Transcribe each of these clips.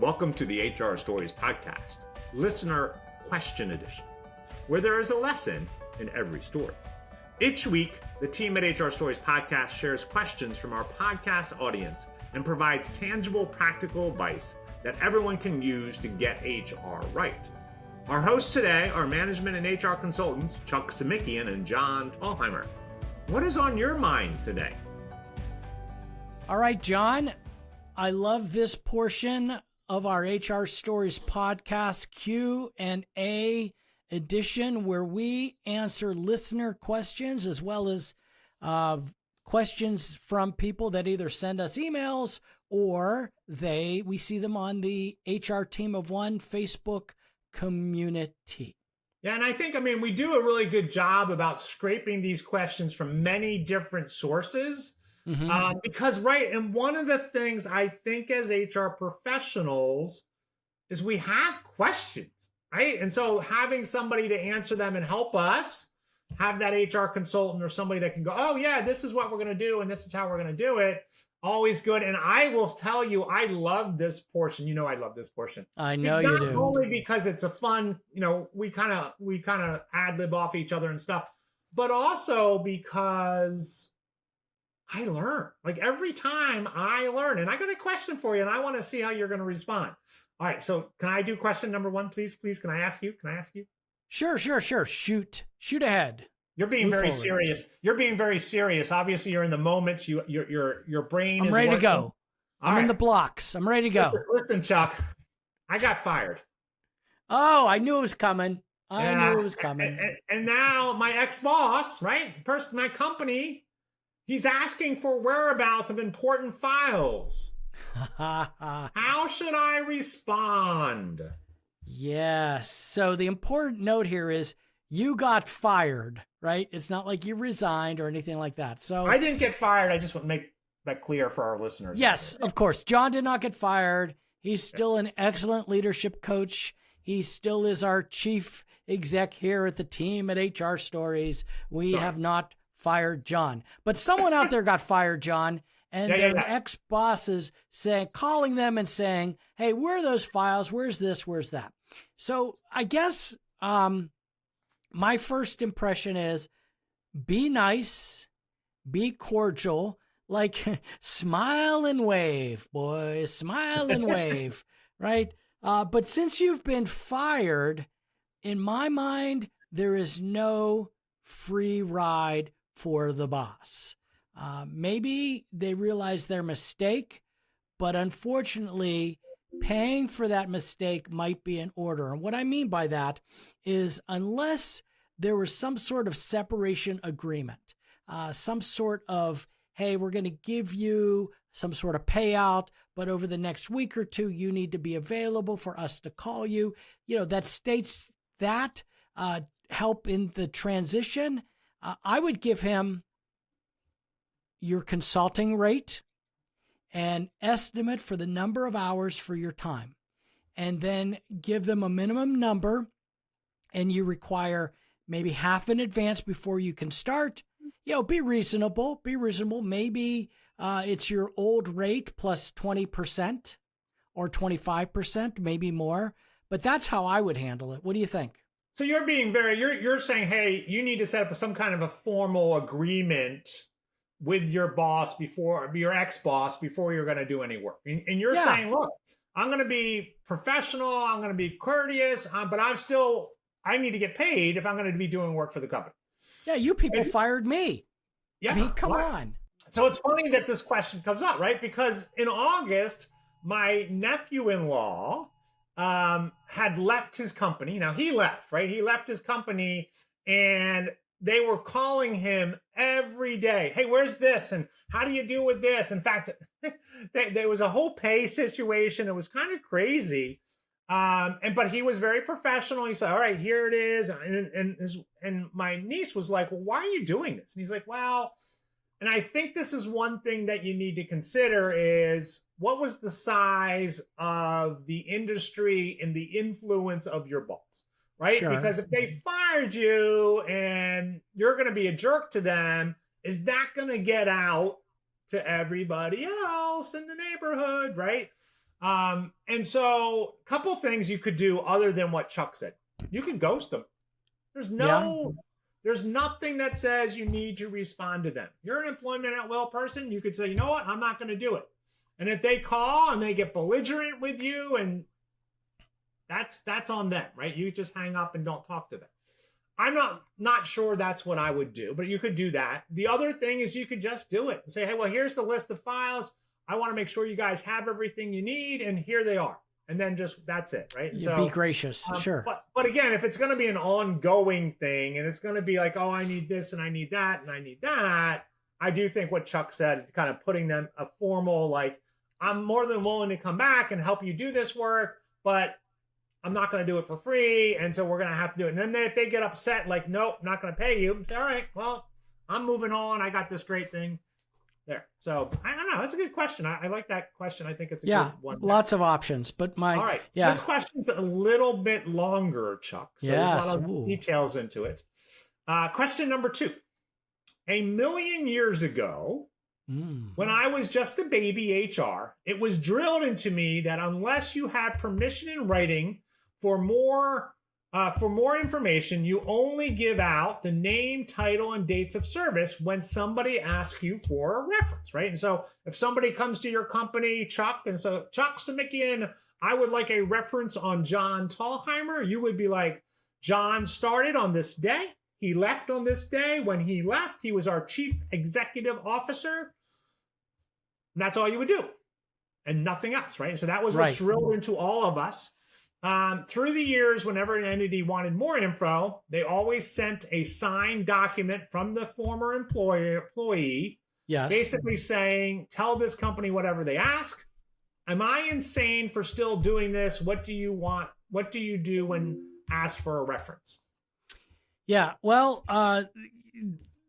Welcome to the HR Stories podcast, listener question edition, where there is a lesson in every story. Each week, the team at HR Stories podcast shares questions from our podcast audience and provides tangible, practical advice that everyone can use to get HR right. Our hosts today are management and HR consultants Chuck Simikian and John Thalheimer. What is on your mind today? All right, John, I love this portion of our HR Stories podcast Q&A edition where we answer listener questions as well as questions from people that either send us emails or we see them on the HR Team of One Facebook community. Yeah, and I think, we do a really good job about scraping these questions from many different sources. Because, right, and one of the things I think as HR professionals is we have questions, right? And so having somebody to answer them and help us, have that HR consultant or somebody that can go, oh yeah, this is what we're going to do and this is how we're going to do it. Always good. And I will tell you, I love this portion. You know, I love this portion. I know you do. Not only because it's a fun, we kind of ad lib off each other and stuff, but also because I learn. Like every time I learn, and I got a question for you and I want to see how you're going to respond. All right. So can I do question number one, please? Please. Can I ask you? Sure. Shoot ahead. You're being very serious. Obviously you're in the moment. Your brain is ready working. To go. I'm in the blocks. I'm ready to go. Listen, Chuck, I got fired. Oh, I knew it was coming. And now my ex-boss, right? My company, he's asking for whereabouts of important files. How should I respond? Yes. So the important note here is you got fired, right? It's not like you resigned or anything like that. So I didn't get fired. I just want to make that clear for our listeners. Yes, of course. John did not get fired. He's still an excellent leadership coach. He still is our chief exec here at the team at HR Stories. We have not fired John, but someone out there got fired, John, and their ex-bosses calling them and saying, hey, where are those files? Where's this? Where's that? So I guess my first impression is be nice, be cordial, like smile and wave, boys, smile and wave, right? But since you've been fired, in my mind, there is no free ride for the boss. Maybe they realize their mistake, but unfortunately, paying for that mistake might be in order. And what I mean by that is unless there was some sort of separation agreement, some sort of, hey, we're going to give you some sort of payout, but over the next week or two, you need to be available for us to call you, that states that help in the transition. I would give him your consulting rate and estimate for the number of hours for your time, and then give them a minimum number, and you require maybe half in advance before you can start. Be reasonable. Maybe it's your old rate plus 20% or 25%, maybe more, but that's how I would handle it. What do you think? So you're being you're saying, hey, you need to set up some kind of a formal agreement with your boss your ex-boss before you're going to do any work. And you're saying, look, I'm going to be professional. I'm going to be courteous, but I need to get paid if I'm going to be doing work for the company. Yeah. You people fired me. Yeah. Come on. So it's funny that this question comes up, right? Because in August, my nephew-in-law had left his company. Now he left, right? He left his company and they were calling him every day. Hey, where's this? And how do you deal with this? In fact, there was a whole pay situation. It was kind of crazy. But he was very professional. He said, all right, here it is. And my niece was like, well, why are you doing this? And he's like, well, and I think this is one thing that you need to consider is what was the size of the industry and the influence of your boss? Right? Sure. Because if they fired you and you're going to be a jerk to them, is that going to get out to everybody else in the neighborhood? Right? And so a couple things you could do other than what Chuck said. You can ghost them. There's no, there's nothing that says you need to respond to them. You're an employment at will person. You could say, you know what, I'm not going to do it. And if they call and they get belligerent with you, and that's on them, right? You just hang up and don't talk to them. I'm not sure that's what I would do, but you could do that. The other thing is you could just do it and say, hey, well, here's the list of files. I want to make sure you guys have everything you need, and here they are. And then just that's it, right? So be gracious, sure. But again, if it's going to be an ongoing thing, and it's going to be like, oh, I need this and I need that and I need that, I do think what Chuck said, kind of putting them a formal, like, I'm more than willing to come back and help you do this work, but I'm not going to do it for free, and so we're going to have to do it. And then if they get upset, like, nope, I'm not going to pay you, say, all right, well, I'm moving on. I got this great thing there. So I don't know. That's a good question. I like that question. I think it's a good one. Lots of options. But all right. This question's a little bit longer, Chuck. So there's a lot of details into it. Question number 2. 1 million years ago, when I was just a baby HR, it was drilled into me that unless you had permission in writing for more information, you only give out the name, title, and dates of service when somebody asks you for a reference, right? And so if somebody comes to your company, Chuck, and so Chuck Samikian, I would like a reference on John Tallheimer, you would be like, John started on this day. He left on this day. When he left, he was our chief executive officer. And that's all you would do, and nothing else, right? And so that was what's drilled into all of us. Through the years, whenever an entity wanted more info, they always sent a signed document from the former employee, basically saying, tell this company whatever they ask. Am I insane for still doing this? What do you want? What do you do when asked for a reference? Yeah, well,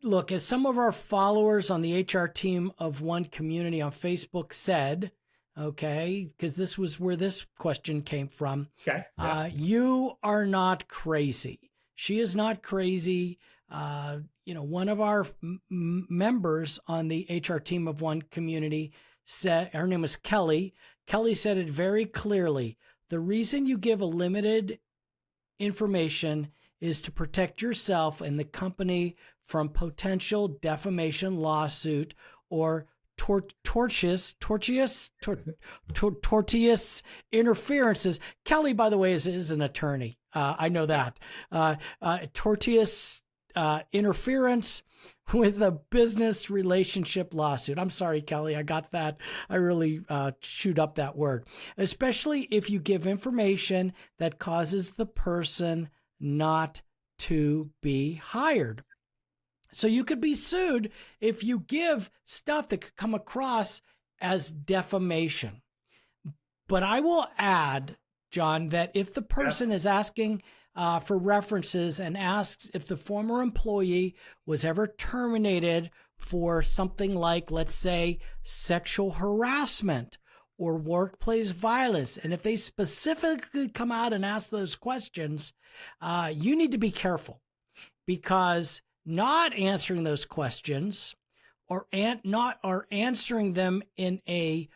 look, as some of our followers on the HR team of One Community on Facebook said, okay, because this was where this question came from. Okay. Yeah. You are not crazy. She is not crazy. One of our members on the HR team of One Community said, her name was Kelly. Kelly said it very clearly. The reason you give a limited information is to protect yourself and the company from potential defamation lawsuit or tortious interferences. Kelly, by the way, is an attorney. I know that. Tortious interference with a business relationship lawsuit. I'm sorry, Kelly, I got that. I really chewed up that word. Especially if you give information that causes the person not to be hired. So you could be sued if you give stuff that could come across as defamation. But I will add, John, that if the person is asking for references and asks if the former employee was ever terminated for something like, let's say, sexual harassment or workplace violence, and if they specifically come out and ask those questions, you need to be careful, because not answering those questions or not answering them in a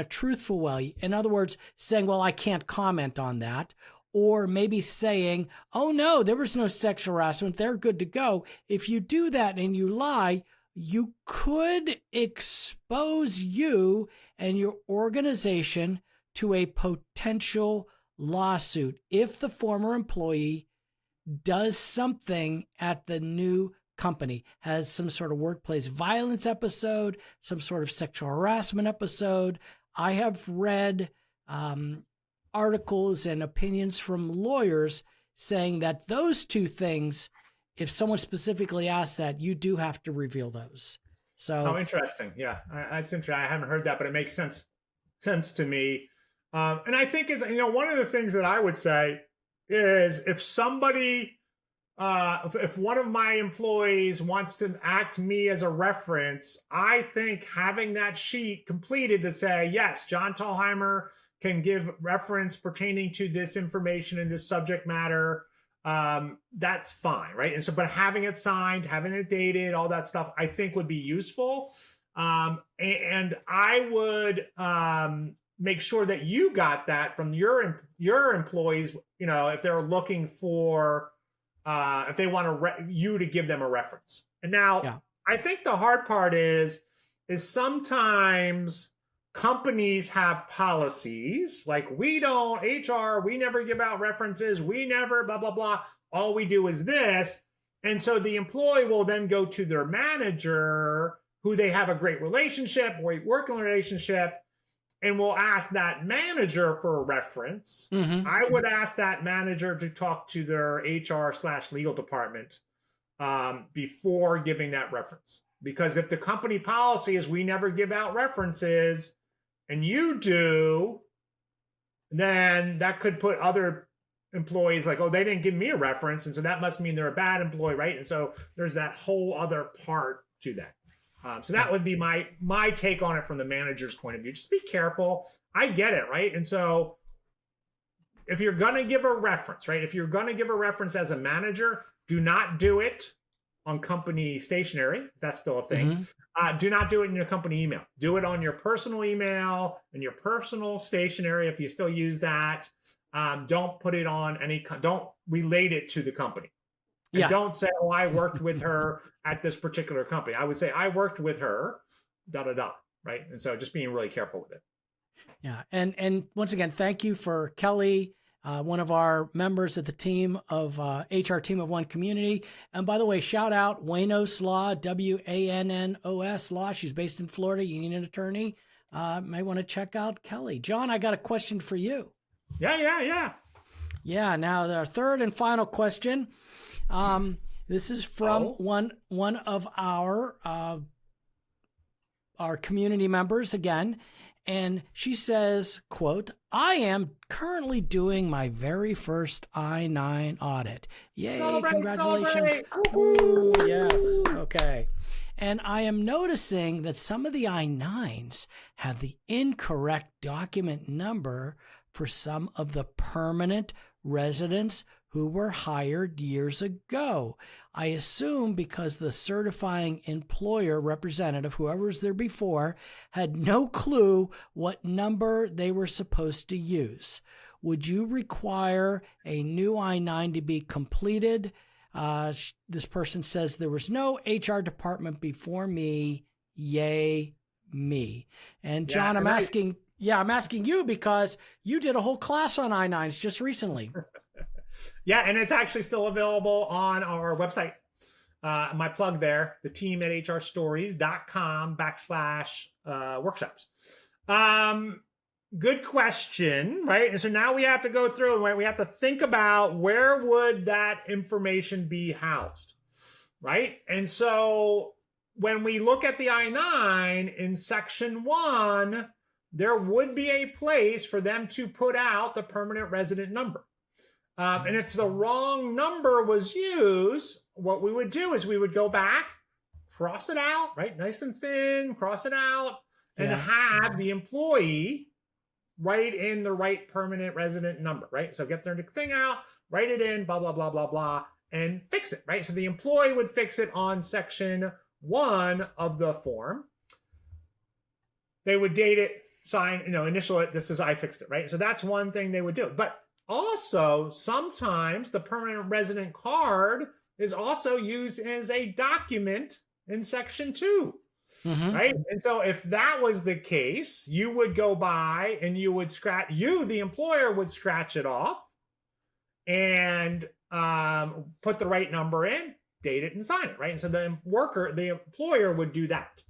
truthful way. In other words, saying, well, I can't comment on that. Or maybe saying, oh no, there was no sexual harassment, they're good to go. If you do that and you lie, you could expose you and your organization to a potential lawsuit if the former employee does something at the new company, has some sort of workplace violence episode, some sort of sexual harassment episode. I have read articles and opinions from lawyers saying that those two things, if someone specifically asks that, you do have to reveal those. So, oh, interesting. Yeah, that's interesting. I haven't heard that, but it makes sense to me. And I think it's, one of the things that I would say is if somebody, if one of my employees wants to act me as a reference, I think having that sheet completed to say, yes, John Tallheimer can give reference pertaining to this information in this subject matter, that's fine, right? And so, but having it signed, having it dated, all that stuff, I think would be useful. And I would, make sure that you got that from your employees, if they're looking for, if they want you to give them a reference. And now I think the hard part is sometimes companies have policies like we don't, HR, we never give out references. We never blah, blah, blah. All we do is this. And so the employee will then go to their manager who they have a great relationship, great working relationship, and will ask that manager for a reference. I would ask that manager to talk to their HR/legal department before giving that reference. Because if the company policy is we never give out references and you do, then that could put other employees like, oh, they didn't give me a reference. And so that must mean they're a bad employee, right? And so there's that whole other part to that. So that would be my take on it from the manager's point of view. Just be careful. I get it, right? And so if you're going to give a reference, right? If you're going to give a reference as a manager, do not do it on company stationery. That's still a thing. Do not do it in your company email. Do it on your personal email and your personal stationery if you still use that. Don't put it on don't relate it to the company. And don't say, oh, I worked with her at this particular company. I would say, I worked with her, right? And so just being really careful with it. Yeah. And once again, thank you for Kelly, one of our members of the team of HR Team of One community. And by the way, shout out Wanos Law, WANNOS Law. She's based in Florida. You need an attorney. May want to check out Kelly. John, I got a question for you. Yeah. Now, our third and final question. This is from one of our community members again. And she says, quote, I am currently doing my very first I-9 audit. Yay, congratulations. Ooh, yes, okay. And I am noticing that some of the I-9s have the incorrect document number for some of the permanent residents who were hired years ago. I assume because the certifying employer representative, whoever was there before, had no clue what number they were supposed to use. Would you require a new I-9 to be completed? This person says there was no HR department before me. Yay, me. And John, I'm asking you because you did a whole class on I-9s just recently. Yeah, and it's actually still available on our website. My plug there, the team at hrstories.com/workshops. Good question, right? And so now we have to go through and we have to think about where would that information be housed, right? And so when we look at the I-9 in section 1, there would be a place for them to put out the permanent resident number. And if the wrong number was used, what we would do is we would go back, cross it out, right? Nice and thin, cross it out, and have the employee write in the right permanent resident number, right? So get their thing out, write it in, blah, blah, blah, blah, blah, and fix it, right? So the employee would fix it on section 1 of the form. They would date it, sign, initial it, this is I fixed it, right? So that's one thing they would do. But also, sometimes the permanent resident card is also used as a document in section 2, right? And so if that was the case, you would go by and you would the employer would scratch it off and put the right number in, date it and sign it, right? And so the employer would do that,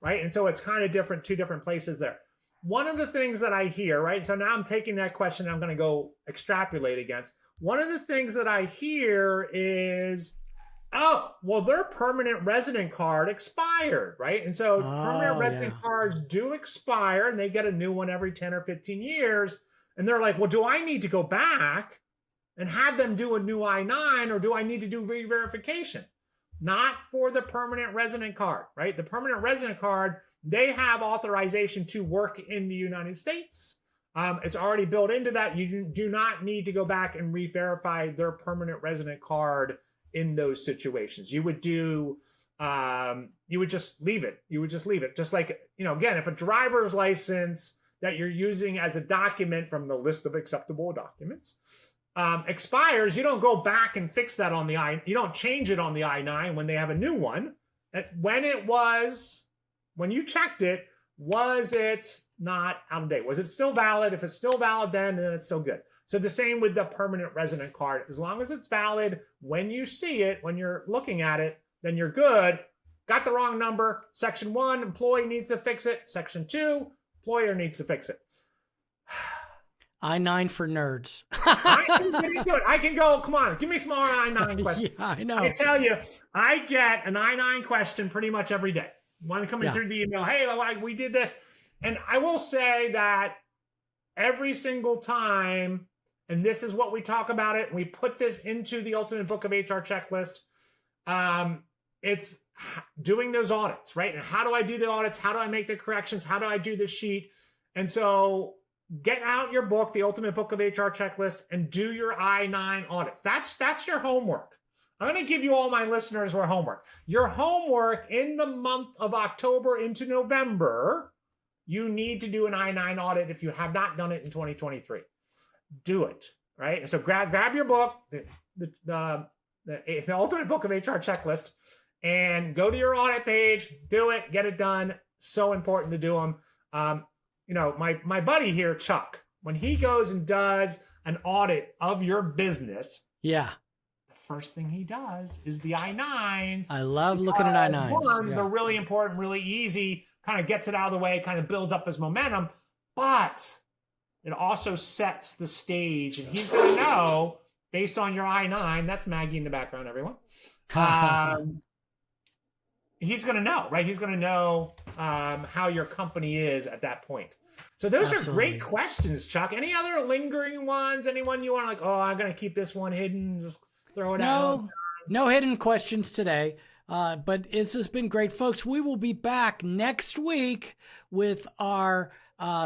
right? And so it's kind of different, 2 different places there. One of the things that I hear, right? So now I'm taking that question, I'm going to go extrapolate against. One of the things that I hear is, oh, well, their permanent resident card expired, right? And so permanent resident cards do expire and they get a new one every 10 or 15 years. And they're like, well, do I need to go back and have them do a new I-9 or do I need to do re-verification? Not for the permanent resident card, right? The permanent resident card, they have authorization to work in the United States. It's already built into that. You do not need to go back and re-verify their permanent resident card in those situations. You would just leave it. You would just leave it. Just like, again, if a driver's license, that you're using as a document from the list of acceptable documents expires, you don't go back and fix that on the you don't change it on the I-9 when they have a new one. When you checked it, was it not out of date? Was it still valid? If it's still valid, then it's still good. So the same with the permanent resident card. As long as it's valid when you see it, when you're looking at it, then you're good. Got the wrong number. Section 1, employee needs to fix it. Section 2, employer needs to fix it. I-9 for nerds. I can go, come on, give me some more I-9 questions. Yeah, I know. I tell you, I get an I-9 question pretty much every day. One coming through the email, hey, we did this. And I will say that every single time, and this is what we talk about it, we put this into the Ultimate Book of HR checklist. It's doing those audits, right? And how do I do the audits? How do I make the corrections? How do I do the sheet? And so get out your book, the Ultimate Book of HR checklist, and do your I-9 audits. That's your homework. I'm going to give you all my listeners your homework. Your homework in the month of October into November, you need to do an I-9 audit if you have not done it in 2023. Do it, right? So grab your book, the Ultimate Book of HR checklist, and go to your audit page, do it, get it done. So important to do them. My buddy here, Chuck, when he goes and does an audit of your business, first thing he does is the I-9s. I love looking at I-9s. One, they're really important, really easy, kind of gets it out of the way, kind of builds up his momentum, but it also sets the stage, and he's going to know, based on your I-9, that's Maggie in the background, everyone. He's going to know, right? He's going to know how your company is at that point. So those are great questions, Chuck. Any other lingering ones? Anyone you want I'm going to keep this one hidden, just throw it out? No hidden questions today. But this has been great, folks. We will be back next week with our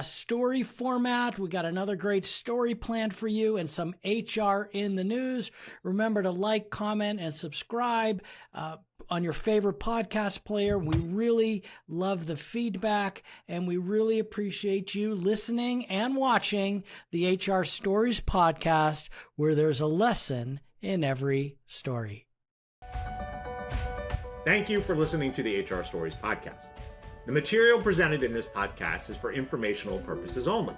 story format. We got another great story planned for you and some HR in the news. Remember to like, comment, and subscribe on your favorite podcast player. We really love the feedback, and we really appreciate you listening and watching the HR Stories podcast, where there's a lesson in every story. Thank you for listening to the HR Stories podcast. The material presented in this podcast is for informational purposes only.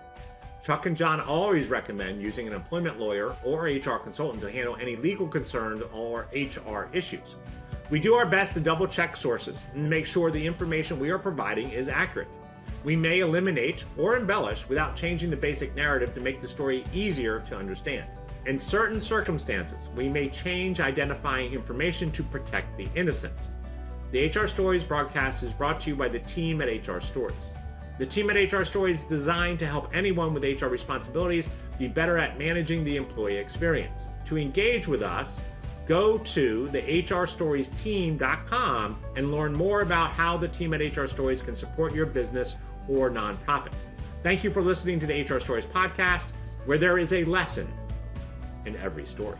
Chuck and John always recommend using an employment lawyer or HR consultant to handle any legal concerns or HR issues. We do our best to double check sources and make sure the information we are providing is accurate. We may eliminate or embellish without changing the basic narrative to make the story easier to understand. In certain circumstances, we may change identifying information to protect the innocent. The HR Stories broadcast is brought to you by the team at HR Stories. The team at HR Stories is designed to help anyone with HR responsibilities be better at managing the employee experience. To engage with us, go to the hrstoriesteam.com and learn more about how the team at HR Stories can support your business or nonprofit. Thank you for listening to the HR Stories podcast, where there is a lesson in every story.